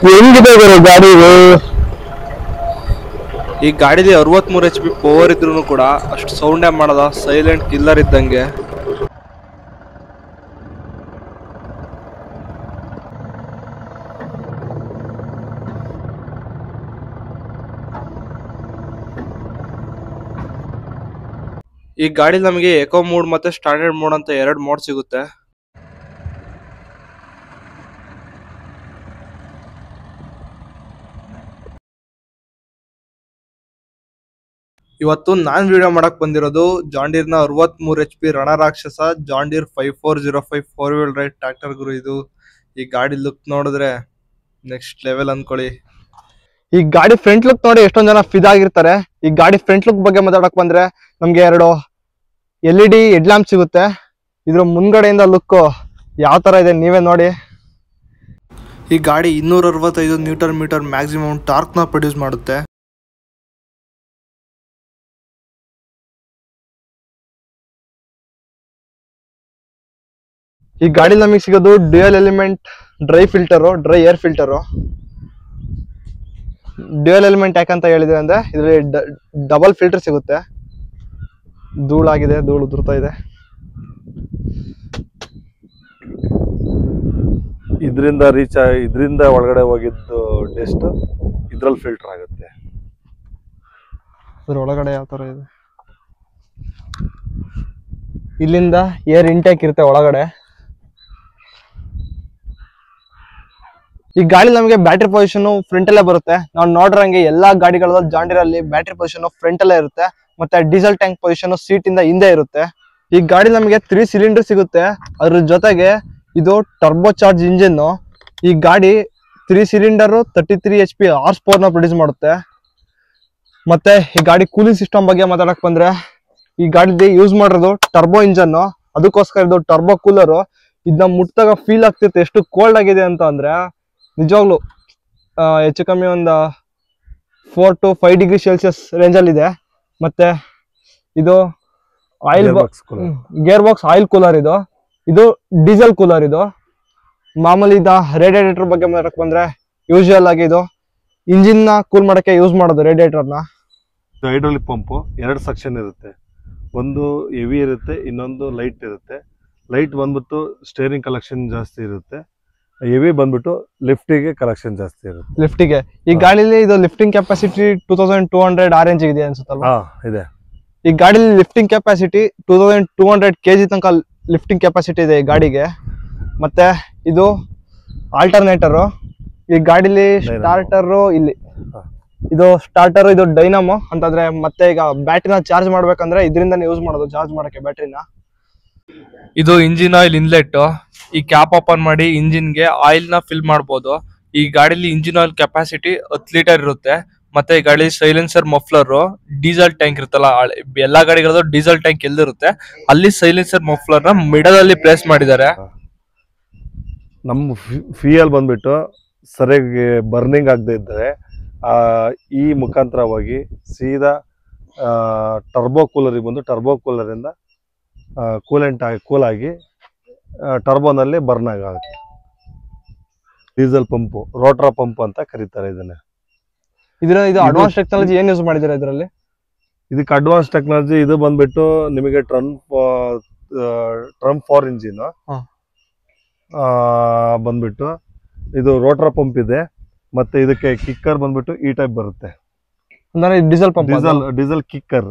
ಹೆಂಗಿದೆ ಗುರು ಗಾಡಿ ಇದು? ಈ ಗಾಡಿಲಿ 63 HP ಪವರ್ ಇದ್ರೂ ಕೂಡ ಅಷ್ಟು ಸೌಂಡೇ ಮಾಡದ, ಸೈಲೆಂಟ್ ಕಿಲ್ಲರ್ ಇದ್ದಂಗೆ. ಈ ಗಾಡಿ ನಮಗೆ ಎಕೋ ಮೋಡ್ ಮತ್ತೆ ಸ್ಟ್ಯಾಂಡರ್ಡ್ ಮೋಡ್ ಅಂತ 2 ಮೋಡ್ ಸಿಗುತ್ತೆ. ಇವತ್ತು ನಾನ್ ವಿಡಿಯೋ ಮಾಡಕ್ ಬಂದಿರೋದು ಜಾಂಡೀರ್ನ 63 HP ರಣರಾಕ್ಷಸ ಜಾಂಡೀರ್ 5405 4 ವೀಲ್ ಡ್ರೈವ್ ಟ್ರ್ಯಾಕ್ಟರ್ ಗುರು. ಇದು ಈ ಗಾಡಿ ಲುಕ್ ನೋಡಿದ್ರೆ ನೆಕ್ಸ್ಟ್ ಲೆವೆಲ್ ಅನ್ಕೊಳ್ಳಿ. ಈ ಗಾಡಿ ಫ್ರಂಟ್ ಲುಕ್ ನೋಡಿ ಎಷ್ಟೊಂದ್ ಜನ ಫಿದಾಗಿರ್ತಾರೆ. ಈ ಗಾಡಿ ಫ್ರಂಟ್ ಲುಕ್ ಬಗ್ಗೆ ಮಾತಾಡಕ್ ಬಂದ್ರೆ ನಮ್ಗೆ 2 LED ಹೆಡ್ ಲ್ಯಾಂಪ್ ಸಿಗುತ್ತೆ. ಇದ್ರ ಮುಂದ್ಗಡೆಯಿಂದ ಲುಕ್ ಯಾವ ತರ ಇದೆ ನೀವೇ ನೋಡಿ. ಈ ಗಾಡಿ 265 ನ್ಯೂಟನ್ ಮೀಟರ್ ಮ್ಯಾಕ್ಸಿಮಮ್ ಟಾರ್ಕ್ ನ ಪ್ರೊಡ್ಯೂಸ್ ಮಾಡುತ್ತೆ. ಈ ಗಾಡಿ ನಮಗೆ ಸಿಗೋದು dual element dry air filter. Dual element ಯಾಕಂತ ಹೇಳಿದ್ರೆ ಅಂದ್ರೆ ಇದ್ರಲ್ಲಿ ಡಬಲ್ ಫಿಲ್ಟರ್ ಸಿಗುತ್ತೆ. ಧೂಳಾಗಿದೆ, ಧೂಳು ಉದುರ್ತಾ ಇದೆ. ಇದರಿಂದ ಒಳಗಡೆ ಹೋಗಿದ್ದು ಡಸ್ಟ್ ಇದ್ರಲ್ಲಿ ಫಿಲ್ಟರ್ ಆಗುತ್ತೆ. ಅದ್ರ ಒಳಗಡೆ ಯಾವ ತರ ಇದೆ, ಇಲ್ಲಿಂದ ಏರ್ ಇಂಟೇಕ್ ಇರುತ್ತೆ ಒಳಗಡೆ. ಈ ಗಾಡಿ ನಮಗೆ ಬ್ಯಾಟ್ರಿ ಪೊಸಿಷನ್ ಫ್ರಂಟ್ ಅಲ್ಲೇ ಬರುತ್ತೆ. ನಾವು ನೋಡ್ರಂಗೆ ಎಲ್ಲಾ ಗಾಡಿಗಳಲ್ಲಿ ಜಾಂಡೀರಲ್ಲಿ ಬ್ಯಾಟ್ರಿ ಪೊಸಿಷನ್ ಫ್ರಂಟ್ ಅಲ್ಲೇ ಇರುತ್ತೆ. ಮತ್ತೆ ಡೀಸೆಲ್ ಟ್ಯಾಂಕ್ ಪೊಸಿಷನ್ ಸೀಟ್ ಇಂದ ಹಿಂದೆ ಇರುತ್ತೆ. ಈ ಗಾಡಿ ನಮಗೆ 3 ಸಿಲಿಂಡರ್ ಸಿಗುತ್ತೆ. ಅದ್ರ ಜೊತೆಗೆ ಇದು ಟರ್ಬೋ ಚಾರ್ಜ್ ಇಂಜಿನ್. ಈ ಗಾಡಿ 3 ಸಿಲಿಂಡರ್ 33 HP ಹಾರ್ಸ್ ಪವರ್ ನ ಪ್ರೊಡ್ಯೂಸ್ ಮಾಡುತ್ತೆ. ಮತ್ತೆ ಈ ಗಾಡಿ ಕೂಲಿಂಗ್ ಸಿಸ್ಟಮ್ ಬಗ್ಗೆ ಮಾತಾಡಕ್ ಬಂದ್ರೆ ಈ ಗಾಡಿ ಯೂಸ್ ಮಾಡಿರೋದು ಟರ್ಬೋ ಇಂಜನ್, ಅದಕ್ಕೋಸ್ಕರ ಇದು ಟರ್ಬೋ ಕೂಲರ್. ಇದನ್ನ ಮುಟ್ಟಾಗ ಫೀಲ್ ಆಗ್ತಿರುತ್ತೆ ಎಷ್ಟು ಕೋಲ್ಡ್ ಆಗಿದೆ ಅಂತ. ಅಂದ್ರೆ ನಿಜವಾಗ್ಲು ಹೆಚ್ಚು ಕಮ್ಮಿ ಒಂದು 4 to 5 ಡಿಗ್ರಿ ಸೆಲ್ಸಿಯಸ್ ರೇಂಜ್ ಅಲ್ಲಿ ಇದೆ. ಮತ್ತೆ ಇದು oil gear box oil cooler. ಇದು ಡೀಸೆಲ್ ಕೂಲರ್. ಇದು ಮಾಮೂಲಿ ರೇಡಿಯೇಟರ್ ಬಗ್ಗೆ ಮಾತಾಡಕ್ ಬಂದ್ರೆ ಯೂಶುವಲ್ ಆಗಿ ಇದು ಇಂಜಿನ್ ನ ಕೂಲ್ ಮಾಡಕ್ಕೆ ಯೂಸ್ ಮಾಡೋದು ರೇಡಿಯೇಟರ್ ನ. ಹೈಡ್ರಾಲಿಕ್ ಪಂಪ್ 2 ಸೆಕ್ಷನ್ ಇರುತ್ತೆ. ಒಂದು ಹೆವಿ ಇರುತ್ತೆ, ಇನ್ನೊಂದು ಲೈಟ್ ಇರುತ್ತೆ. ಲೈಟ್ ಬಂದ್ಬಿಟ್ಟು ಸ್ಟೇರಿಂಗ್ ಕಲೆಕ್ಷನ್ ಜಾಸ್ತಿ ಇರುತ್ತೆ, ಹೆವಿ ಬಂದ್ಬಿಟ್ಟು ಲಿಫ್ಟಿಗೆ ಕಲೆಕ್ಷನ್ ಜಾಸ್ತಿ ಇರುತ್ತೆ. ಲಿಫ್ಟಿಗೆ ಈ ಗಾಡಿಲಿ ಇದು ಲಿಫ್ಟಿಂಗ್ ಕೆಪಾಸಿಟಿ 2200 ಆರೆಂಜ್ ಇದೆ ಅನ್ಸುತ್ತಲ್ವಾ? ಇದೆ. ಈ ಗಾಡಿಲಿ ಲಿಫ್ಟಿಂಗ್ ಕೆಪಾಸಿಟಿ 2200 kg ತನಕ ಲಿಫ್ಟಿಂಗ್ ಕೆಪಾಸಿಟಿ ಇದೆ ಈ ಗಾಡಿಗೆ. ಮತ್ತೆ ಇದು ಆಲ್ಟರ್ನೇಟರ್. ಈ ಗಾಡಿಲಿ ಸ್ಟಾರ್ಟರ್ ಇಲ್ಲಿ ಇದು ಸ್ಟಾರ್ಟರ್, ಇದು ಡೈನಮೋ ಅಂತಂದ್ರೆ. ಮತ್ತೆ ಈಗ ಬ್ಯಾಟ್ರಿನ ಚಾರ್ಜ್ ಮಾಡ್ಬೇಕಂದ್ರೆ ಇದರಿಂದ ಯೂಸ್ ಮಾಡೋದು ಚಾರ್ಜ್ ಮಾಡಕ್ಕೆ ಬ್ಯಾಟ್ರಿನ. ಇದು ಇಂಜಿನ್ ಆಯಿಲ್ ಇನ್ಲೆಟ್. ಈ ಕ್ಯಾಪ್ ಓಪನ್ ಮಾಡಿ ಇಂಜಿನ್ಗೆ ಆಯಿಲ್ ನ ಫಿಲ್ ಮಾಡಬಹುದು. ಈ ಗಾಡಿಲಿ ಇಂಜಿನ್ ಆಯಿಲ್ ಕೆಪಾಸಿಟಿ 10 ಲೀಟರ್ ಇರುತ್ತೆ. ಮತ್ತೆ ಈ ಗಾಡಿ ಸೈಲೆನ್ಸರ್ ಮಫ್ಲರ್, ಡೀಸೆಲ್ ಟ್ಯಾಂಕ್ ಇರುತ್ತಲ್ಲ, ಎಲ್ಲಾ ಗಾಡಿಗಳದ್ದು ಡೀಸೆಲ್ ಟ್ಯಾಂಕ್ ಎಲ್ಲಿರುತ್ತೆ ಅಲ್ಲಿ ಸೈಲೆನ್ಸರ್ ಮಫ್ಲರ್ ನ ಮಿಡಲ್ ಅಲ್ಲಿ ಪ್ಲೇಸ್ ಮಾಡಿದ್ದಾರೆ. ನಮ್ಮ ಫ್ಯೂಯಲ್ ಬಂದ್ಬಿಟ್ಟು ಸರಿಯಾಗಿ ಬರ್ನಿಂಗ್ ಆಗದೆ ಇದ್ದರೆ ಈ ಮುಖಾಂತರವಾಗಿ ಸೀದಾ ಟರ್ಬೋ ಕೂಲರಿಗೆ ಬಂದು ಟರ್ಬೋ ಕೂಲರಿಂದ ಕೂಲ್ ಆಗಿ ಟರ್ಬೋನಲ್ಲಿ ಬರ್ನ್ ಆಗುತ್ತೆ. ಡೀಸೆಲ್ ಪಂಪು, ರೋಟ್ರಾ ಪಂಪ್ ಅಂತ ಕರೀತಾರೆ ಇದನ್ನ. ಇದು ಅಡ್ವಾನ್ಸ್ ಟೆಕ್ನಾಲಜಿ ಏನ್ ಯೂಸ್ ಮಾಡಿದ್ದಾರೆ ಇದರಲ್ಲಿ? ಇದಕ್ಕೆ ಅಡ್ವಾನ್ಸ್ ಟೆಕ್ನಾಲಜಿ ಇದು ಬಂದ್ಬಿಟ್ಟು ನಿಮಗೆ ಟ್ರಂಪ್ 4 ಇಂಜಿನ್ ಬಂದ್ಬಿಟ್ಟು ಇದು ರೋಟ್ರಾ ಪಂಪ್ ಇದೆ. ಮತ್ತೆ ಇದಕ್ಕೆ ಕಿಕ್ಕರ್ ಬಂದ್ಬಿಟ್ಟು ಈ ಟೈಪ್ ಬರುತ್ತೆ. Diesel pump, diesel kicker.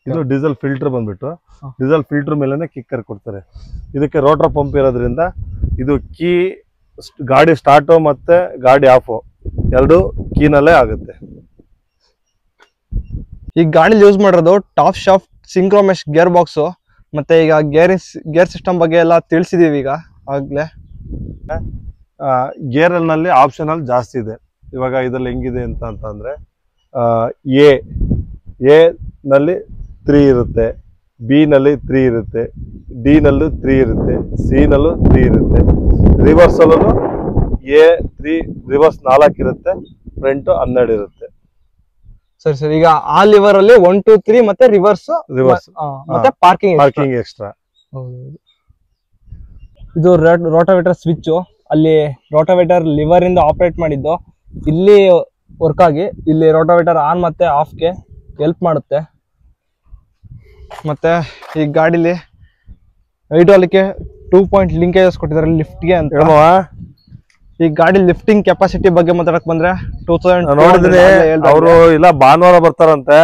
ಇದು ಡೀಸೆಲ್ ಫಿಲ್ಟರ್ ಬಂದ್ಬಿಟ್ಟು ಡೀಸೆಲ್ ಫಿಲ್ಟರ್ ಮೇಲೆನೆ ಕಿಕ್ಕರ್ ಕೊಡ್ತಾರೆ. ಇದಕ್ಕೆ ರೋಟ್ರಾ ಪಂಪ್ ಇರೋದ್ರಿಂದ ಇದು ಕೀ ಗಾಡಿ ಸ್ಟಾರ್ಟು ಮತ್ತೆ ಗಾಡಿ ಆಫ್ 2 ಕೀನಲ್ಲೇ ಆಗುತ್ತೆ. ಈ ಗಾಡಿ ಯೂಸ್ ಮಾಡಿರೋದು ಟಾಪ್ ಶಾಫ್ಟ್ ಸಿಂಕ್ರೋಮೆಶ್ ಗೇರ್ ಬಾಕ್ಸ್. ಮತ್ತೆ ಈಗ ಗೇರ್ ಸಿಸ್ಟಮ್ ಬಗ್ಗೆ ಎಲ್ಲ ತಿಳಿಸಿದೀವಿ ಈಗ ಆಗ್ಲೇ. ಗೇರ್ ನಲ್ಲಿ ಆಪ್ಷನಲ್ ಜಾಸ್ತಿ ಇದೆ. ಇವಾಗ ಇದ್ರಲ್ಲಿ ಹೆಂಗಿದೆ ಅಂತಂದ್ರೆ ಎ ನಲ್ಲಿ 3 ಇರುತ್ತೆ, ಬಿ ನಲ್ಲಿ 3 ಇರುತ್ತೆ, ಡಿ ನಲ್ಲೂ 3 ಇರುತ್ತೆ, ಸಿ ನಲ್ಲೂ 3 ಇರುತ್ತೆ. ರಿವರ್ಸ್ ಅಲ್ಲೂ A3 ರಿವರ್ಸ್ 4 ಇರುತ್ತೆ, ಫ್ರಂಟ್ 12 ಇರುತ್ತೆ. ಸರಿ ಸರಿ. ಈಗ ಆ ಲಿವರ್ ಅಲ್ಲಿ 1 2 3 ಮತ್ತೆ ರಿವರ್ಸ್ ಮತ್ತೆ ಪಾರ್ಕಿಂಗ್ ಎಕ್ಸ್ಟ್ರಾ. ಇದು ರೋಟಾವೇಟರ್ ಸ್ವಿಚ್. ಅಲ್ಲಿ ರೋಟೋವೇಟರ್ ಲಿವರ್ ಇಂದ ಆಪರೇಟ್ ಮಾಡಿದ್ದು ಇಲ್ಲಿ ವರ್ಕ್ ಆಗಿ ಇಲ್ಲಿ ರೋಟೋವೇಟರ್ ಆನ್ ಮತ್ತೆ ಆಫ್ಗೆ ಹೆಲ್ಪ್ ಮಾಡುತ್ತೆ. ಮತ್ತೆ ಈ ಗಾಡಿಲಿ ಹೈಡ್ರಾಲಿಕ್ಗೆ 2 ಪಾಯಿಂಟ್ ಲಿಂಕೇಜಸ್ ಕೊಟ್ಟಿದ್ದಾರೆ ಲಿಫ್ಟ್ಗೆ ಅಂತ. ಈ ಗಾಡಿ ಲಿಫ್ಟಿಂಗ್ ಕೆಪಾಸಿಟಿ ಬಗ್ಗೆ ಮಾತಾಡಕ್ ಬಂದ್ರೆ 2000 ನೋಡಿದ್ರೆ ಅವರು ಇಲ್ಲ ಭಾನುವಾರ ಬರ್ತಾರಂತೆ.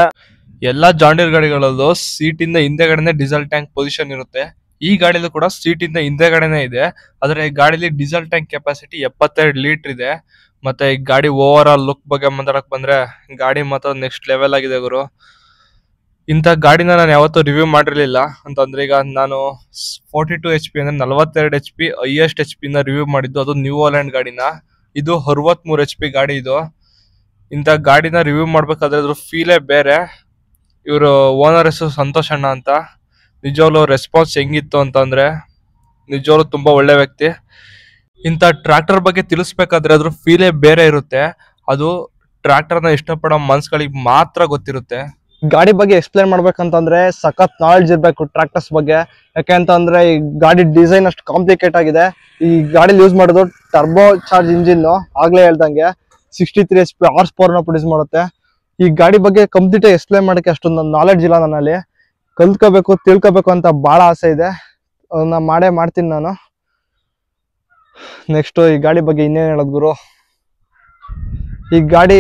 ಎಲ್ಲಾ ಜಾಂಡೀರ್ ಗಾಡಿಗಳಲ್ಲೂ ಸೀಟ್ ಇಂದ ಹಿಂದೆಗಡೆನೆ ಡೀಸೆಲ್ ಟ್ಯಾಂಕ್ ಪೊಸಿಷನ್ ಇರುತ್ತೆ. ಈ ಗಾಡಿಲೂ ಕೂಡ ಸೀಟ್ ಇಂದ ಹಿಂದೆಗಡೆನೆ ಇದೆ. ಆದ್ರೆ ಈ ಗಾಡಿಲಿ ಡೀಸೆಲ್ ಟ್ಯಾಂಕ್ ಕೆಪಾಸಿಟಿ 72 ಲೀಟರ್ ಇದೆ. ಮತ್ತೆ ಈ ಗಾಡಿ ಓವರ್ ಆಲ್ ಲುಕ್ ಬಗ್ಗೆ ಮಾತಾಡಕ್ ಬಂದ್ರೆ ಗಾಡಿ ಮಾತ್ರ ನೆಕ್ಸ್ಟ್ ಲೆವೆಲ್ ಆಗಿದೆ ಗುರು. ಇಂಥ ಗಾಡಿನ ನಾನು ಯಾವತ್ತೂ ರಿವ್ಯೂ ಮಾಡಿರ್ಲಿಲ್ಲ. ಅಂತಂದ್ರೆ ಈಗ ನಾನು 42 HP ಅಂದ್ರೆ 42 HP ಹೈಯೆಸ್ಟ್ HP ನ ರಿವ್ಯೂ ಮಾಡಿದ್ದು, ಅದು ನ್ಯೂ ಹಾಲೆಂಡ್ ಗಾಡಿನ. ಇದು 63 HP ಗಾಡಿ ಇದು. ಇಂಥ ಗಾಡಿನ ರಿವ್ಯೂ ಮಾಡ್ಬೇಕಾದ್ರೆ ಅದ್ರ ಫೀಲೇ ಬೇರೆ. ಇವರು ಓನರ್ ಹೆಸರು ಸಂತೋಷ್ ಅಣ್ಣ ಅಂತ. ನಿಜವಾಗ್ಲೂ ರೆಸ್ಪಾನ್ಸ್ ಹೆಂಗಿತ್ತು ಅಂತಂದ್ರೆ ನಿಜವಾಗ್ಲೂ ತುಂಬಾ ಒಳ್ಳೆ ವ್ಯಕ್ತಿ. ಇಂಥ ಟ್ರ್ಯಾಕ್ಟರ್ ಬಗ್ಗೆ ತಿಳಿಸ್ಬೇಕಾದ್ರೆ ಅದ್ರ ಫೀಲೇ ಬೇರೆ ಇರುತ್ತೆ. ಅದು ಟ್ರ್ಯಾಕ್ಟರ್ನ ಇಷ್ಟಪಡೋ ಮನ್ಸ್ಗಳಿಗೆ ಮಾತ್ರ ಗೊತ್ತಿರುತ್ತೆ. ಗಾಡಿ ಬಗ್ಗೆ ಎಕ್ಸ್ಪ್ಲೇನ್ ಮಾಡ್ಬೇಕಂತಂದ್ರೆ ಸಖತ್ ನಾಲೆಡ್ಜ್ ಇರ್ಬೇಕು ಟ್ರ್ಯಾಕ್ಟರ್ಸ್ ಬಗ್ಗೆ. ಯಾಕೆಂತಂದ್ರೆ ಈ ಗಾಡಿ ಡಿಸೈನ್ ಅಷ್ಟು ಕಾಂಪ್ಲಿಕೇಟ್ ಆಗಿದೆ. ಈ ಗಾಡಿಲಿ ಯೂಸ್ ಮಾಡೋದು ಟರ್ಬೋ ಚಾರ್ಜ್ ಇಂಜಿನ್. ಆಗ್ಲೇ ಹೇಳ್ದಂಗೆ 63 HP ಹಾರ್ಸ್ ಪವರ್ ನ ಪ್ರೊಡ್ಯೂಸ್ ಮಾಡುತ್ತೆ. ಈ ಗಾಡಿ ಬಗ್ಗೆ ಕಂಪ್ಲೀಟ್ ಎಕ್ಸ್ಪ್ಲೇನ್ ಮಾಡಕ್ಕೆ ಅಷ್ಟೊಂದು ನಾಲೆಡ್ಜ್ ಇಲ್ಲ ನನ್ನಲ್ಲಿ. ಕಲ್ತ್ಕೋಬೇಕು ತಿಳ್ಕೋಬೇಕು ಅಂತ ಬಹಳ ಆಸೆ ಇದೆ. ಅದನ್ನ ಮಾಡ್ತೀನಿ ನಾನು. ನೆಕ್ಸ್ಟ್ ಈ ಗಾಡಿ ಬಗ್ಗೆ ಇನ್ನೇನು ಹೇಳೋದು ಗುರು. ಈ ಗಾಡಿ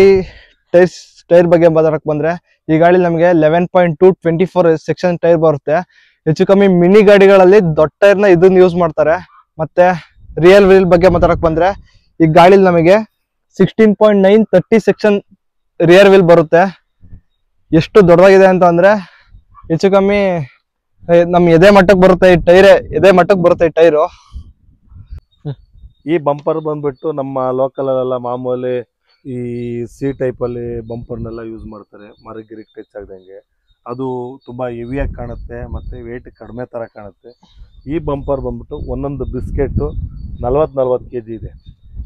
ಟೈರ್ ಬಗ್ಗೆ ಮಾತಾಡಕ್ ಬಂದ್ರೆ ಈ ಗಾಡಿ ನಮಗೆ 11.2 24 ಸೆಕ್ಷನ್ ಟೈರ್ ಬರುತ್ತೆ. ಹೆಚ್ಚು ಕಮ್ಮಿ ಮಿನಿ ಗಾಡಿಗಳಲ್ಲಿ ದೊಡ್ಡ ಟೈರ್ನ ಇದನ್ನ ಯೂಸ್ ಮಾಡ್ತಾರೆ. ಮತ್ತೆ ರಿಯಲ್ ವೀಲ್ ಬಗ್ಗೆ ಮಾತಾಡಕ್ ಬಂದ್ರೆ ಈ ಗಾಡಿಲಿ ನಮಗೆ 16.9 30 ಸೆಕ್ಷನ್ ರಿಯರ್ ವೀಲ್ ಬರುತ್ತೆ. ಎಷ್ಟು ದೊಡ್ಡದಾಗಿದೆ ಅಂತ ಅಂದ್ರೆ ಹೆಚ್ಚು ಕಮ್ಮಿ ನಮ್ ಎದೆ ಮಟ್ಟಕ್ಕೆ ಬರುತ್ತೆ ಈ ಟೈರು. ಈ ಬಂಪರ್ ಬಂದ್ಬಿಟ್ಟು ನಮ್ಮ ಲೋಕಲ್ ಅಲ್ಲೆಲ್ಲ ಮಾಮೂಲಿ ಈ ಸಿ ಟೈಪ್ ಅಲ್ಲಿ ಬಂಪರ್ನೆಲ್ಲ ಯೂಸ್ ಮಾಡ್ತಾರೆ, ಮರಗಿರಿಗೆ ಟಚ್ ಆಗದಂಗೆ. ಅದು ತುಂಬಾ ಹೆವಿಯಾಗಿ ಕಾಣುತ್ತೆ ಮತ್ತೆ ವೇಟ್ ಕಡಿಮೆ ತರ ಕಾಣುತ್ತೆ. ಈ ಬಂಪರ್ ಬಂದ್ಬಿಟ್ಟು ಒಂದೊಂದು ಬಿಸ್ಕೆಟ್ 40 kg ಇದೆ.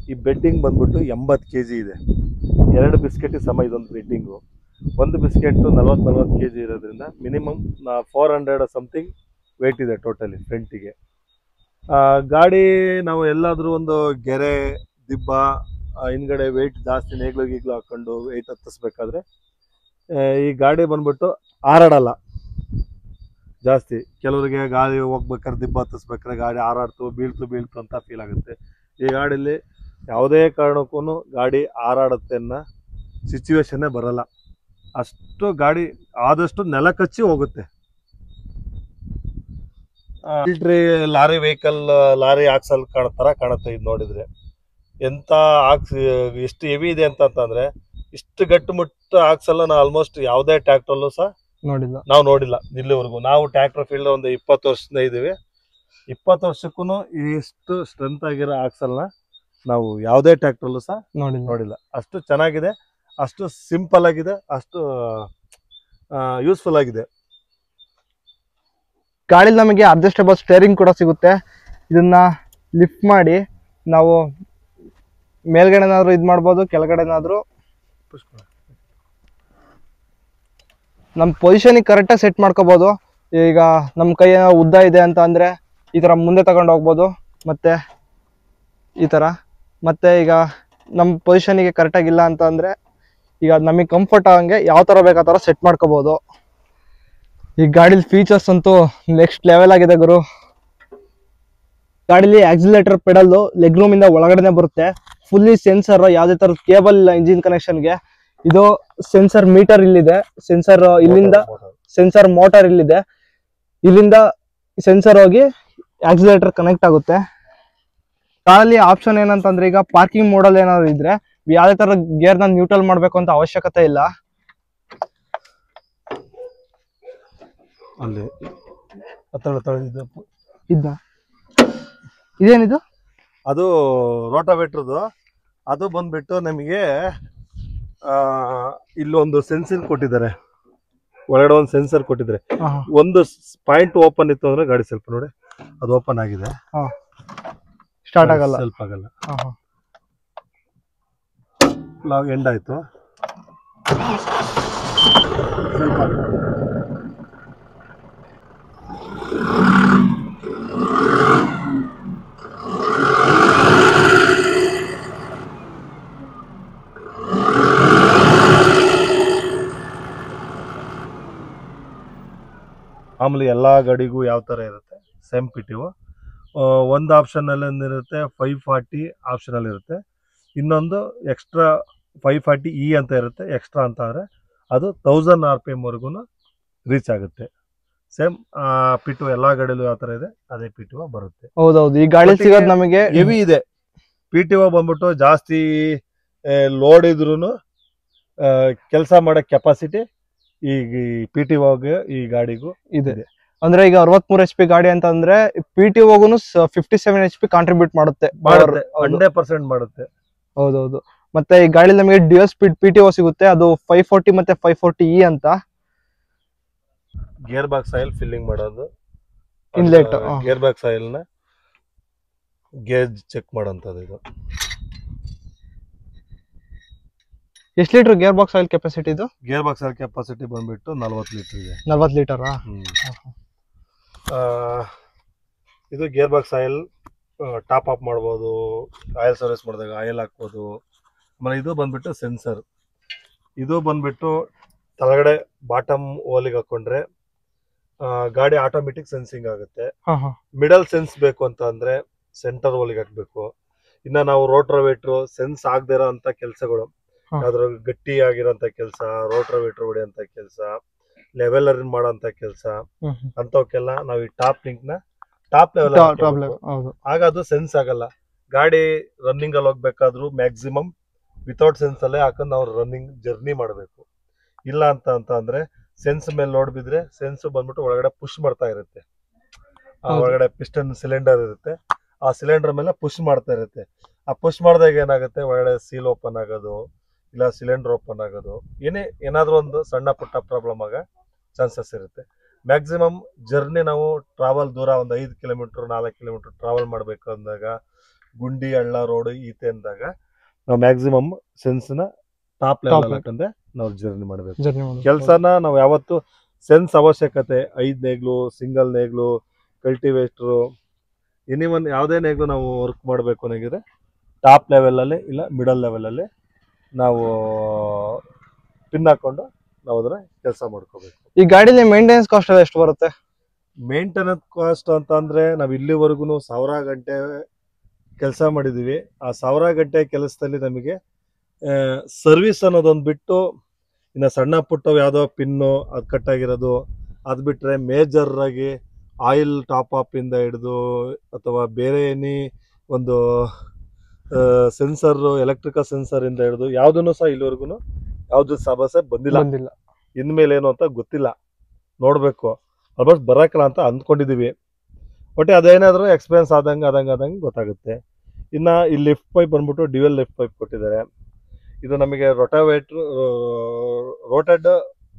ಈ ಬೆಡ್ಡಿಂಗ್ ಬಂದ್ಬಿಟ್ಟು 80 kg ಇದೆ. 2 ಬಿಸ್ಕೆಟ್ ಸಮ ಇದೊಂದು ಬೆಡ್ಡಿಂಗು. ಒಂದು ಬಿಸ್ಕೆಟ್ 40 kg ಇರೋದ್ರಿಂದ ಮಿನಿಮಮ್ 400 ಸಮಥಿಂಗ್ ವೇಟ್ ಇದೆ ಟೋಟಲಿ ಫ್ರಂಟಿಗೆ. ಗಾಡಿ ನಾವು ಎಲ್ಲಾದ್ರೂ ಒಂದು ಗೆರೆ ದಿಬ್ಬ ಹಿಂದ್ಗಡೆ ವೆಯ್ಟ್ ಜಾಸ್ತಿ ನೇಗ್ಲು ಹಾಕೊಂಡು ವೆಯ್ಟ್ ಹತ್ತಿಸ್ಬೇಕಾದ್ರೆ ಈ ಗಾಡಿ ಬಂದ್ಬಿಟ್ಟು ಹಾರಾಡಲ್ಲ ಜಾಸ್ತಿ. ಕೆಲವರಿಗೆ ಗಾಡಿ ಹೋಗ್ಬೇಕಾದ್ರೆ ದಿಬ್ಬ ಹತ್ತಿಸ್ಬೇಕಾದ್ರೆ ಗಾಡಿ ಹಾರಾಡ್ತು ಬೀಳ್ತು ಅಂತ ಫೀಲ್ ಆಗುತ್ತೆ. ಈ ಗಾಡಿಯಲ್ಲಿ ಯಾವುದೇ ಕಾರಣಕ್ಕೂ ಗಾಡಿ ಹಾರಾಡುತ್ತೆ ಅನ್ನೋ ಸಿಚುವೇಶನ್ನೇ ಬರಲ್ಲ. ಅಷ್ಟು ಗಾಡಿ ಆದಷ್ಟು ನೆಲ ಕಚ್ಚಿ ಹೋಗುತ್ತೆ. ಲಾರಿ ವೆಹಿಕಲ್ ಲಾರಿ ಆಕ್ಸಲ್ ತರ ಕಾಣುತ್ತೆ ಇದು ನೋಡಿದ್ರೆ. ಎಂತ ಎಷ್ಟು ಹೆವಿ ಇದೆ ಅಂತಂದ್ರೆ ಇಷ್ಟು ಗಟ್ಟುಮುಟ್ಟು ಆಕ್ಸಲ್ ನಾವು ಆಲ್ಮೋಸ್ಟ್ ಯಾವುದೇ ಟ್ರ್ಯಾಕ್ಟರ್ಲ್ಲೂ ಸಹ ನಾವು ನೋಡಿಲ್ಲ ಇಲ್ಲಿವರೆಗೂ. ನಾವು ಟ್ರ್ಯಾಕ್ಟರ್ ಫೀಲ್ಡ್ ಒಂದು 20 ವರ್ಷದಿಂದ ಇದೀವಿ. 20 ವರ್ಷಕ್ಕೂ ಇಷ್ಟು ಸ್ಟ್ರೆಂತ್ ಆಗಿರೋ ಆಕ್ಸಲ್ನ ನಾವು ಯಾವುದೇ ಟ್ರ್ಯಾಕ್ಟರ್ಲ್ಲೂ ಸಹ ನೋಡಿಲ್ಲ. ಅಷ್ಟು ಚೆನ್ನಾಗಿದೆ, ಅಷ್ಟು ಸಿಂಪಲ್ ಆಗಿದೆ, ಅಷ್ಟು ಯೂಸ್ಫುಲ್ ಆಗಿದೆ. ಗಾಡಿ ನಮಗೆ ಅಡ್ಜಸ್ಟಬಲ್ ಸ್ಟೇರಿಂಗ್ ಕೂಡ ಸಿಗುತ್ತೆ. ಇದನ್ನ ಲಿಫ್ಟ್ ಮಾಡಿ ನಾವು ಮೇಲ್ಗಡೆನಾದ್ರೂ ಇದು ಮಾಡ್ಬೋದು, ಕೆಳಗಡೆನಾದ್ರೂ ನಮ್ಮ ಪೊಸಿಷನಿಗೆ ಕರೆಕ್ಟಾಗಿ ಸೆಟ್ ಮಾಡ್ಕೋಬಹುದು. ಈಗ ನಮ್ಮ ಕೈ ಉದ್ದ ಇದೆ ಅಂತ ಅಂದ್ರೆ ಈ ತರ ಮುಂದೆ ತಗೊಂಡು ಹೋಗ್ಬೋದು, ಮತ್ತೆ ಈ ತರ. ಮತ್ತೆ ಈಗ ನಮ್ಮ ಪೊಸಿಷನಿಗೆ ಕರೆಕ್ಟಾಗಿಲ್ಲ ಅಂತ ಅಂದ್ರೆ ಈಗ ನಮಗೆ ಕಂಫರ್ಟ್ ಆಗಂಗೆ ಯಾವ ತರ ಬೇಕು ಆ ತರ ಸೆಟ್ ಮಾಡ್ಕೋಬಹುದು. ಈ ಗಾಡಿಲಿ ಫೀಚರ್ಸ್ ಅಂತೂ ನೆಕ್ಸ್ಟ್ ಲೆವೆಲ್ ಆಗಿದೆ ಗುರು. ಗಾಡಿಲಿ ಆಕ್ಸಿಲೇಟರ್ ಪೆಡಲ್ ಲೆಗ್ ರೂಮ್ ಇಂದ ಒಳಗಡೆ ಬರುತ್ತೆ. ಫುಲ್ಲಿ ಸೆನ್ಸರ್, ಯಾವುದೇ ತರದ ಕೇಬಲ್ ಇಲ್ಲ ಇಂಜಿನ್ ಕನೆಕ್ಷನ್ಗೆ. ಇದು ಸೆನ್ಸರ್ ಮೀಟರ್ ಇಲ್ಲಿದೆ, ಸೆನ್ಸರ್ ಇಲ್ಲಿಂದ ಸೆನ್ಸರ್ ಮೋಟಾರ್ ಇಲ್ಲಿದೆ. ಇಲ್ಲಿಂದ ಸೆನ್ಸರ್ ಹೋಗಿ ಆಕ್ಸಿಲೇಟರ್ ಕನೆಕ್ಟ್ ಆಗುತ್ತೆ. ಗಾಡಿಲಿ ಆಪ್ಷನ್ ಏನಂತಂದ್ರೆ ಈಗ ಪಾರ್ಕಿಂಗ್ ಮೋಡಲ್ ಏನಾದ್ರು ಇದ್ರೆ ಯಾವುದೇ ತರ ಗೇರ್ ನ ನ್ಯೂಟ್ರಲ್ ಮಾಡ್ಬೇಕು ಅಂತ ಅವಶ್ಯಕತೆ ಇಲ್ಲ. ಅಲ್ಲಿ ಇದೇನಿದು? ಅದು ರೋಟಾವೇಟ್ರದು. ಅದು ಬಂದ್ಬಿಟ್ಟು ನಮಗೆ ಇಲ್ಲೊಂದು ಸೆನ್ಸರ್ ಕೊಟ್ಟಿದ್ದಾರೆ, ಒಳಗಡೆ ಒಂದು ಸೆನ್ಸರ್ ಕೊಟ್ಟಿದ್ದಾರೆ. ಒಂದು ಪಾಯಿಂಟ್ ಓಪನ್ ಇತ್ತು ಅಂದ್ರೆ ಗಾಡಿ ಸ್ವಲ್ಪ ನೋಡಿ ಅದು ಓಪನ್ ಆಗಿದೆ, ಸ್ಟಾರ್ಟ್ ಆಗಲ್ಲ, ಸ್ವಲ್ಪ ಆಗಲ್ಲ. ಲಾಗ್ ಎಂಡ್ ಆಯ್ತು, ಸ್ವಲ್ಪ ಮಾಮೂಲಿ ಎಲ್ಲಾ ಗಾಡಿಗೂ ಯಾವ ತರ ಇರುತ್ತೆ ಸೇಮ್ PTO. ಒಂದು ಆಪ್ಷನ್ ಅಲ್ಲಿ ಏನಿರುತ್ತೆ 540 ಆಪ್ಷನ್ ಅಲ್ಲಿ ಇರುತ್ತೆ, ಇನ್ನೊಂದು ಎಕ್ಸ್ಟ್ರಾ 540E ಅಂತ ಇರುತ್ತೆ. ಎಕ್ಸ್ಟ್ರಾ ಅಂತ ಅಂದ್ರೆ ಅದು 1000 RPM ವರೆಗೂ ರೀಚ್ ಆಗುತ್ತೆ. ಸೇಮ್ PTO ಎಲ್ಲಾ ಗಾಡಿಲೂ ಯಾವ ತರ ಇದೆ ಅದೇ PTO ಬರುತ್ತೆ. ಹೌದೌದು, ಈ ಗಾಡಿ ಸಿಗೋದು ನಮಗೆ ಹೆವಿ ಇದೆ. PTO ಬಂದ್ಬಿಟ್ಟು ಜಾಸ್ತಿ ಲೋಡ್ ಇದ್ರೂ ಕೆಲಸ ಮಾಡೋ ಕೆಪಾಸಿಟಿ ಈ PTOಗೆ ಈ ಗಾಡಿಗೂ ಇದೆ. ಅಂದ್ರೆ ಈಗ 63 HP ಗಾಡಿ ಅಂತ ಅಂದ್ರೆ PTOಗೂ 57 HP ಕಾಂಟ್ರಿಬ್ಯೂಟ್ ಮಾಡುತ್ತೆ. 100% ಮಾಡುತ್ತೆ. ಹೌದೌದು. ಮತ್ತೆ ಈ ಗಾಡಿ ನಮಗೆ ಡ್ಯುಯಲ್ ಸ್ಪೀಡ್ PTO ಸಿಗುತ್ತೆ, ಅದು 540 ಮತ್ತೆ 540E ಅಂತ. ಗೇರ್ ಬಾಕ್ಸ್ ಆಯಿಲ್ ಫಿಲ್ಲಿಂಗ್ ಮಾಡೋದು, ಇನ್ಲೆಟ್ ಗೇರ್ ಬಾಕ್ಸ್ ಆಯಿಲ್ ನ ಗೇಜ್ ಚೆಕ್ ಮಾಡೋಂಥದ್ದು. ಇದು ಎಷ್ಟು litre gear box oil capacity? ಇದು ಗೇರ್ ಬಾಕ್ಸ್ ಆಯಿಲ್ ಕೆಪಾಸಿಟಿ ಬಂದ್ಬಿಟ್ಟು 40 ಲೀಟರ್ ಇದೆ. 40 ಲೀಟರ್. ಇದು gear box oil top up ಮಾಡ್ಬೋದು, ಆಯಿಲ್ ಸರ್ವಿಸ್ ಮಾಡಿದಾಗ ಆಯಿಲ್ ಹಾಕ್ಬೋದು. ಆಮೇಲೆ ಇದು ಬಂದ್ಬಿಟ್ಟು ಸೆನ್ಸರ್. ಇದು ಬಂದ್ಬಿಟ್ಟು ಕೆಳಗಡೆ ಬಾಟಮ್ ಓಲಿಗೆ ಹಾಕೊಂಡ್ರೆ ಗಾಡಿ ಆಟೋಮೆಟಿಕ್ ಸೆನ್ಸಿಂಗ್ ಆಗುತ್ತೆ. ಮಿಡಲ್ ಸೆನ್ಸ್ ಬೇಕು ಅಂತ ಅಂದ್ರೆ ಸೆಂಟರ್ ಓಲಿಗೆ ಹಾಕ್ಬೇಕು. ಇನ್ನ ನಾವು ರೋಟ್ರವೇಟ್ರು ಸೆನ್ಸ್ ಆಗದೇ ಇರೋ ಅಂತ ಕೆಲಸಗಳು, ಯಾವ್ದ್ರ ಗಟ್ಟಿ ಆಗಿರೋಂತ ಕೆಲಸ, ರೋಟ್ರವೇಟ್ರ್ ಹೊಡೆಯಂತ ಕೆಲಸ, ಲೆವೆಲರ್ ಮಾಡೋಂತ ಕೆಲಸ, ಅಂತವಕ್ಕೆಲ್ಲ ನಾವು ಈ ಟಾಪ್ ಲಿಂಕ್ ನ ಟಾಪ್ ಲೆವೆಲ್ ಆಗ ಅದು ಸೆನ್ಸ್ ಆಗಲ್ಲ. ಗಾಡಿ ರನ್ನಿಂಗ್ ಅಲ್ಲಿ ಹೋಗ್ಬೇಕಾದ್ರೂ ಮ್ಯಾಕ್ಸಿಮಮ್ ವಿತೌಟ್ ಸೆನ್ಸ್ ಅಲ್ಲೇ ಹಾಕೊಂಡು ನಾವು ರನ್ನಿಂಗ್ ಜರ್ನಿ ಮಾಡಬೇಕು. ಇಲ್ಲ ಅಂತ ಅಂದ್ರೆ ಸೆನ್ಸ್ ಮೇಲೆ ಲೋಡ್ ಬಿದ್ರೆ ಸೆನ್ಸ್ ಬಂದ್ಬಿಟ್ಟು ಒಳಗಡೆ ಪುಷ್ ಮಾಡ್ತಾ ಇರುತ್ತೆ. ಒಳಗಡೆ ಪಿಸ್ಟನ್ ಸಿಲಿಂಡರ್ ಇರುತ್ತೆ, ಆ ಸಿಲಿಂಡರ್ ಮೇಲೆ ಪುಷ್ ಮಾಡ್ತಾ ಇರುತ್ತೆ. ಆ ಪುಷ್ ಮಾಡಿದಾಗ ಏನಾಗುತ್ತೆ, ಒಳಗಡೆ ಸೀಲ್ ಓಪನ್ ಆಗೋದು, ಇಲ್ಲ ಸಿಲಿಂಡರ್ ಓಪನ್ ಆಗೋದು, ಏನಾದ್ರೂ ಒಂದು ಸಣ್ಣ ಪುಟ್ಟ ಪ್ರಾಬ್ಲಮ್ ಆಗ ಚಾನ್ಸಸ್ ಇರುತ್ತೆ. ಮ್ಯಾಕ್ಸಿಮಮ್ ಜರ್ನಿ ನಾವು ಟ್ರಾವೆಲ್ ದೂರ ಒಂದು 5 ಕಿಲೋಮೀಟರ್ 4 ಕಿಲೋಮೀಟರ್ ಟ್ರಾವೆಲ್ ಮಾಡಬೇಕು ಅಂದಾಗ, ಗುಂಡಿ ಹಳ್ಳ ರೋಡ್ ಈತೆ ಅಂದಾಗ ನಾವು ಮ್ಯಾಕ್ಸಿಮಮ್ ಸೆನ್ಸ್ ನ ಟಾಪ್ ಲೆವೆಲ್ ಹಾಕಂದ್ರೆ ನಾವು ಜರ್ನಿ ಮಾಡಬೇಕು. ಕೆಲಸನ ನಾವು ಯಾವತ್ತು ಸೆನ್ಸ್ ಅವಶ್ಯಕತೆ 5 ನೇಗ್ಲು, ಸಿಂಗಲ್ ನೇಗ್ಲು, ಕಲ್ಟಿವೇಟ್ರು, ಎನಿವನ್ ಯಾವುದೇ ನೇಗ್ಲು ನಾವು ವರ್ಕ್ ಮಾಡಬೇಕು ಅನ್ನೋಗಿದ್ರೆ ಟಾಪ್ ಲೆವೆಲ್ ಅಲ್ಲಿ ಇಲ್ಲ ಮಿಡಲ್ ಲೆವೆಲ್ ಅಲ್ಲಿ ನಾವು ಪಿನ್ ಹಾಕೊಂಡು ನಾವು ಅದನ್ನ ಕೆಲಸ ಮಾಡ್ಕೋಬೇಕು. ಈ ಗಾಡಿಲಿ ಮೇಂಟೆನೆನ್ಸ್ ಕಾಸ್ಟ್ ಎಲ್ಲ ಎಷ್ಟು ಬರುತ್ತೆ? ಮೇಂಟೆನೆನ್ಸ್ ಕಾಸ್ಟ್ ಅಂತ ಅಂದ್ರೆ ನಾವು ಇಲ್ಲಿವರೆಗೂ 1000 ಗಂಟೆ ಕೆಲಸ ಮಾಡಿದೀವಿ. ಆ 1000 ಗಂಟೆ ಕೆಲಸದಲ್ಲಿ ನಮಗೆ ಸರ್ವಿಸ್ ಅನ್ನೋದೊಂದು ಬಿಟ್ಟು ಇನ್ನು ಸಣ್ಣ ಪುಟ್ಟ ಯಾವ್ದೋ ಪಿನ್ನು ಅದು ಕಟ್ಟಾಗಿರೋದು, ಅದು ಬಿಟ್ರೆ ಮೇಜರ್ ಆಗಿ ಆಯಿಲ್ ಟಾಪ್ ಅಪ್ ಇಂದ ಹಿಡಿದು ಅಥವಾ ಬೇರೆ ಒಂದು ಸೆನ್ಸರ್, ಎಲೆಕ್ಟ್ರಿಕಲ್ ಸೆನ್ಸರ್ ಇಂದ ಹಿಡಿದು ಯಾವ್ದನ್ನು ಸಹ ಇಲ್ಲಿವರೆಗೂ ಯಾವ್ದು ಸಮಸ್ಯೆ ಬಂದಿಲ್ಲ. ಇನ್ಮೇಲೆ ಏನು ಅಂತ ಗೊತ್ತಿಲ್ಲ, ನೋಡ್ಬೇಕು. ಆಲ್ಮೋಸ್ಟ್ ಬರಕಲ್ಲ ಅಂತ ಅಂದ್ಕೊಂಡಿದೀವಿ. ಒಟ್ಟೆ ಅದೇನಾದ್ರೂ ಎಕ್ಸ್ಪೀರಿಯನ್ಸ್ ಆದಂಗೆ ಗೊತ್ತಾಗುತ್ತೆ. ಇನ್ನ ಈ ಲಿಫ್ಟ್ ಪೈಪ್ ಬಂದ್ಬಿಟ್ಟು ಡ್ಯುಯಲ್ ಲಿಫ್ಟ್ ಪೈಪ್ ಕೊಟ್ಟಿದ್ದಾರೆ. ಇದು ನಮಗೆ ರೋಟೆಡ್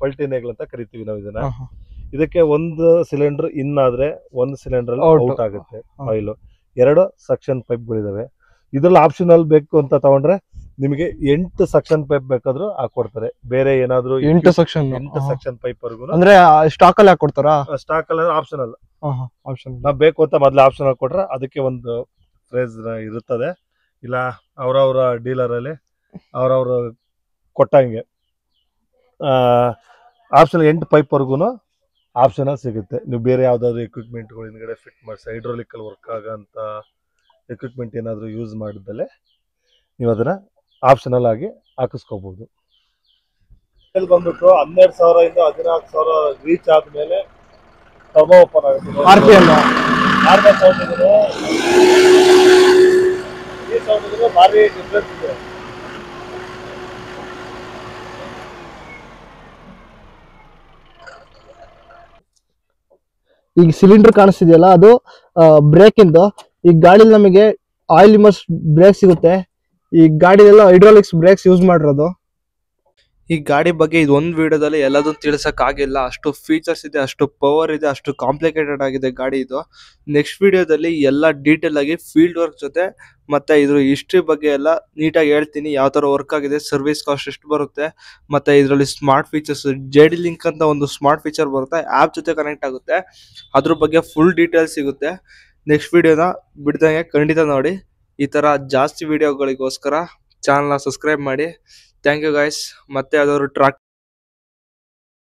ಪಲ್ಟಿ ನೇಗ್ಲ್ ಅಂತ ಕರಿತೀವಿ ನಾವು ಇದನ್ನ. ಇದಕ್ಕೆ ಒಂದು ಸಿಲಿಂಡರ್ ಇನ್ ಆದ್ರೆ ಒಂದು ಸಿಲಿಂಡರ್ ಔಟ್ ಆಗುತ್ತೆ ಆಯಿಲ್. 2 ಸಕ್ಷನ್ ಪೈಪ್ಗಳಿದಾವೆ. ಇದ್ರಲ್ಲಿ ಆಪ್ಷನಲ್ ಬೇಕು ಅಂತ ತಗೊಂಡ್ರೆ ನಿಮಗೆ 8 ಸಕ್ಷನ್ ಪೈಪ್ ಬೇಕಾದ್ರೂ ಹಾಕೊಡ್ತಾರೆ. ಬೇರೆ ಏನಾದ್ರು 8 ಸಕ್ಷನ್ ಪೈಪ್ ವರ್ಗು ಅಂದ್ರೆ ಸ್ಟಾಕ್ ಅಲ್ಲಿ ಹಾಕೊಡ್ತಾರಾ? ಸ್ಟಾಕ್ ಅಲ್ಲಿ ಆಪ್ಷನಲ್ ನಾವ್ ಬೇಕು ಅಂತ ಮೊದ್ಲು ಆಪ್ಷನಲ್ ಕೊಟ್ರೆ ಅದಕ್ಕೆ ಒಂದು ಪ್ರೈಸ್ ಇರುತ್ತದೆ. ಇಲ್ಲ ಅವ್ರವ್ರ ಡೀಲರ್ ಅಲ್ಲಿ ಅವ್ರವ್ರ ಕೊಟ್ಟಂಗೆ ಆಪ್ಷನಲ್ 8 ಪೈಪ್ ವರ್ಗು ಆಪ್ಷನಲ್ ಸಿಗುತ್ತೆ. ನೀವು ಬೇರೆ ಯಾವ್ದಾದ್ರು ಎಕ್ವಿಪ್ಮೆಂಟ್ಗಳು ಹಿಂದ್ಗಡೆ ಫಿಟ್ ಮಾಡಿ ಹೈಡ್ರೋಲಿಕಲ್ ವರ್ಕ್ ಆಗಂತ ಎಕ್ವಿಪ್ಮೆಂಟ್ ಏನಾದ್ರು ಯೂಸ್ ಮಾಡಿದ್ಮೇಲೆ ನೀವು ಅದನ್ನ ಆಪ್ಷನಲ್ ಆಗಿ ಹಾಕಿಸ್ಕೋಬಹುದು. ಬಂದ್ಬಿಟ್ಟು 12,000 ಇಂದ 14,000 ರೀಚ್ ಆದ್ಮೇಲೆ ಟರ್ಬೋ ಓಪನ್ ಆಗುತ್ತೆ. RPM ನಾರ್ಮಲ್ ಸೌಂಡ್ ಇದ್ರೆ ಈ ಸೌಂಡ್ ಇದ್ರೆ ಭಾರಿ ಡಿಫ್ರೆನ್ಸ್ ಇದೆ. ಈಗ ಸಿಲಿಂಡರ್ ಕಾಣಿಸ್ತಿದೆಯಲ್ಲ, ಅದು ಬ್ರೇಕ್ ಇಂದು. ಈ ಗಾಡಿಲಿ ನಮಗೆ ಆಯಿಲ್ ಇಮರ್ಸ್ ಬ್ರೇಕ್ ಸಿಗುತ್ತೆ. ಈ ಗಾಡಿಲೆಲ್ಲ ಹೈಡ್ರಾಲಿಕ್ಸ್ ಬ್ರೇಕ್ಸ್ ಯೂಸ್ ಮಾಡಿರೋದು. ಈ ಗಾಡಿ ಬಗ್ಗೆ ಇದೊಂದು ವಿಡಿಯೋದಲ್ಲಿ ಎಲ್ಲದನ್ನು ತಿಳಿಸಕ್ ಆಗಿಲ್ಲ. ಅಷ್ಟು ಫೀಚರ್ಸ್ ಇದೆ, ಅಷ್ಟು ಪವರ್ ಇದೆ, ಅಷ್ಟು ಕಾಂಪ್ಲಿಕೇಟೆಡ್ ಆಗಿದೆ ಗಾಡಿ ಇದು. ನೆಕ್ಸ್ಟ್ ವಿಡಿಯೋದಲ್ಲಿ ಎಲ್ಲ ಡೀಟೇಲ್ ಆಗಿ ಫೀಲ್ಡ್ ವರ್ಕ್ ಜೊತೆ ಮತ್ತೆ ಇದ್ರ ಹಿಸ್ಟ್ರಿ ಬಗ್ಗೆ ಎಲ್ಲ ನೀಟಾಗಿ ಹೇಳ್ತೀನಿ. ಯಾವ ತರ ವರ್ಕ್ ಆಗಿದೆ, ಸರ್ವಿಸ್ ಕಾಸ್ಟ್ ಎಷ್ಟು ಬರುತ್ತೆ, ಮತ್ತೆ ಇದರಲ್ಲಿ ಸ್ಮಾರ್ಟ್ ಫೀಚರ್ಸ್ JD ಲಿಂಕ್ ಅಂತ ಒಂದು ಸ್ಮಾರ್ಟ್ ಫೀಚರ್ ಬರುತ್ತೆ, ಆಪ್ ಜೊತೆ ಕನೆಕ್ಟ್ ಆಗುತ್ತೆ. ಅದ್ರ ಬಗ್ಗೆ ಫುಲ್ ಡೀಟೇಲ್ಸ್ ಸಿಗುತ್ತೆ. ನೆಕ್ಸ್ಟ್ ವಿಡಿಯೋನ ಬಿಡ್ದಂಗೆ ಖಂಡಿತ ನೋಡಿ. ಈ ತರ ಜಾಸ್ತಿ ವಿಡಿಯೋಗಳಿಗೋಸ್ಕರ ಚಾನಲ್ನ ಸಬ್ಸ್ಕ್ರೈಬ್ ಮಾಡಿ. Thank you guys. ಮತ್ತೆ ಯಾವ್ದಾದ್ರು ಟ್ರಾಕ್